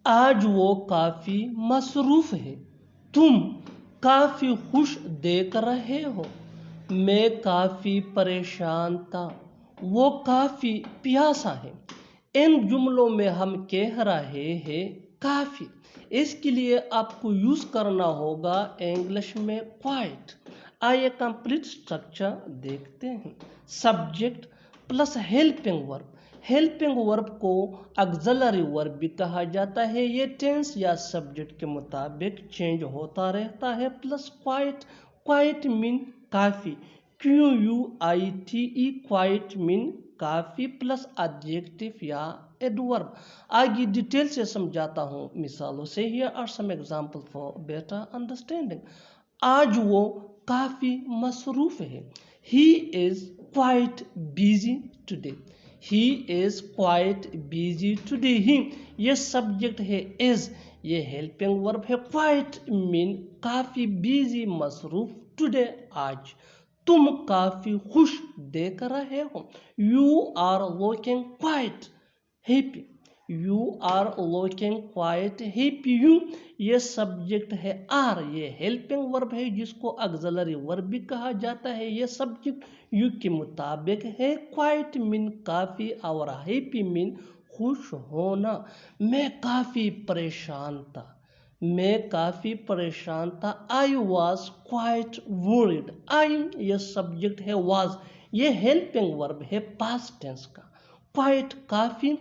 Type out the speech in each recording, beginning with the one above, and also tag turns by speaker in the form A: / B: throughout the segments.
A: آج وہ کافی مصروف ہے. تم کافی خوش دیکھ رہے ہو. میں کافی پریشان تھا. وہ کافی پیاسا ہے. ان جملوں میں ہم کہہ رہے ہیں کافی. اس کے لیے آپ کو یوز کرنا ہوگا انگلش میں quite. آئیے کمپلیٹ اسٹرکچر دیکھتے ہیں. سبجیکٹ پلس ہیلپنگ ورب. ہیلپنگ ورب کو آگزیلری ورب بھی کہا جاتا ہے. یہ ٹینس یا سبجیکٹ کے مطابق چینج ہوتا رہتا ہے. Plus quite. quite مین کافی. QUITE quite مین کافی پلس ایڈجیکٹو یا ایڈورب. آگے ڈیٹیل سے سمجھاتا ہوں مثالوں سے. Here are some examples for better understanding. آج وہ کافی مصروف ہے. He is quite busy today. He is quite busy today. He یہ سبجیکٹ ہے is. یہ ہیلپنگ ورب ہے. quite مین کافی, busy مصروف, today آج. تم کافی خوش دیکھ رہے ہو. You are looking quite happy. You are looking quite happy. You یہ سبجیکٹ ہے are. یہ ہیلپنگ ورب ہے جس کو آگزیلری ورب بھی کہا جاتا ہے. یہ سبجیکٹ you کے مطابق ہے. quite مین کافی اور happy مین خوش ہونا. میں کافی پریشان تھا. میں کافی پریشان تھا. I was quite worried. I یہ سبجیکٹ ہے was. یہ ہیلپنگ ورب ہے past tense کا. quite کافی,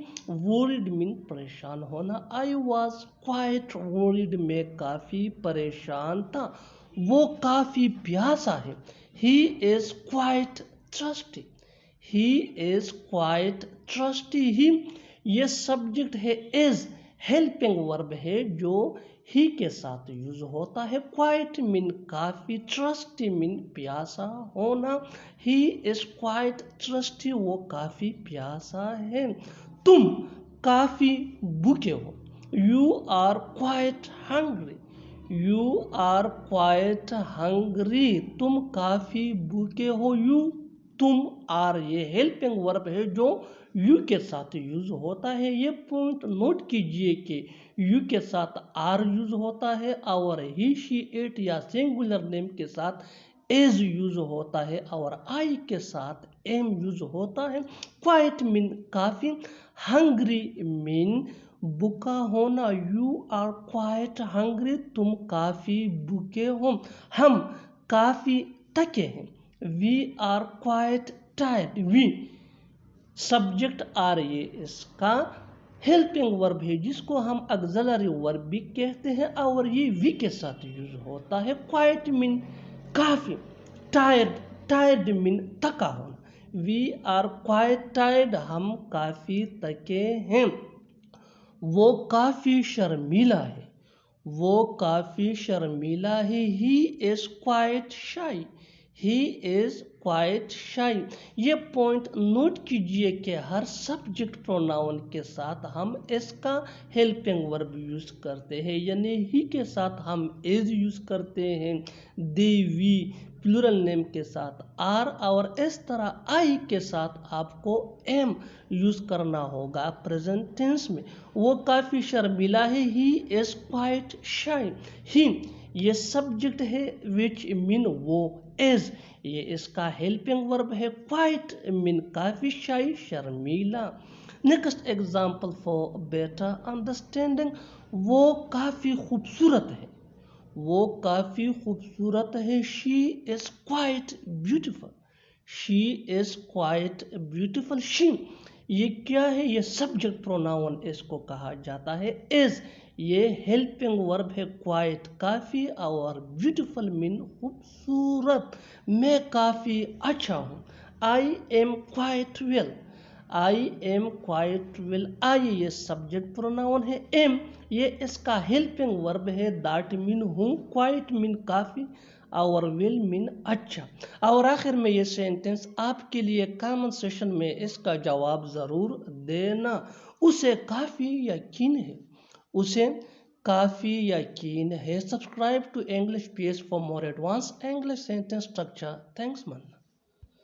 A: worried مین پریشان ہونا. I was quite worried. میں کافی پریشان تھا. وہ کافی پیاسا ہے. He is quite thirsty. He is quite thirsty. He یہ سبجیکٹ ہے is. ہیلپنگ ورب ہے جو ہی کے ساتھ یوز ہوتا ہے. quite مین کافی, thirsty مین پیاسا ہونا. He is quite thirsty. وہ کافی پیاسا ہے. تم کافی بھوکے ہو. You are quite hungry. You are quite hungry. تم کافی بھوکے ہو. You تم are یہ ہیلپنگ ورب ہے جو یو کے ساتھ یوز ہوتا ہے. یہ پوائنٹ نوٹ کیجئے کہ یو کے ساتھ آر یوز ہوتا ہے اور ہی شی اٹ یا سنگولر نیم کے ساتھ ایز یوز ہوتا ہے اور آئی کے ساتھ ایم یوز ہوتا ہے. quite مین کافی, hungry مین بھوکا ہونا. You are quite hungry. تم کافی بھوکے ہو. ہم کافی تھکے ہیں. We are quite tired. We subject are یہ اس کا ہیلپنگ ورب ہے جس کو ہم آگزیلری ورب بھی کہتے ہیں اور یہ وی کے ساتھ یوز ہوتا ہے. quite مین کافی, tired مین تھکا ہونا. We are quite tired. ہم کافی تھکے ہیں. وہ کافی شرمیلا ہے. وہ کافی شرمیلا ہے. He is quite shy. He is quite shy. یہ پوائنٹ نوٹ کیجئے کہ ہر سبجیکٹ پروناؤن کے ساتھ ہم اس کا ہیلپنگ ورب یوز کرتے ہیں. یعنی ہی کے ساتھ ہم is یوز کرتے ہیں. they we پلورل نیم کے ساتھ آر اور اس طرح آئی کے ساتھ آپ کو ایم یوز کرنا ہوگا پریزنٹ ٹینس میں. وہ کافی شرمیلا ہے. He is quite shy. He یہ سبجیکٹ ہے which مین وہ is. یہ اس کا ہیلپنگ ورب ہے. quite مین کافی, shy شرمیلا. Next example for better understanding. وہ کافی خوبصورت ہے. وہ کافی خوبصورت ہے. She is quite beautiful. She is quite beautiful. She یہ کیا ہے؟ یہ سبجیکٹ پروناؤن اس کو کہا جاتا ہے. is یہ ہیلپنگ ورب ہے. quite کافی اور beautiful مین خوبصورت. میں کافی اچھا ہوں. I am quite well. I am quite well. I یہ سبجیکٹ پروناؤن ہے. am یہ اس کا ہیلپنگ ورب ہے. that مین ہوں. quite مین کافی اور will مین اچھا. اور آخر میں یہ سینٹنس آپ کے لیے کامن سیشن میں اس کا جواب ضرور دینا. اسے کافی یقین ہے. اسے کافی یقین ہے. Subscribe to English page for more advance English sentence structure. Thanks من.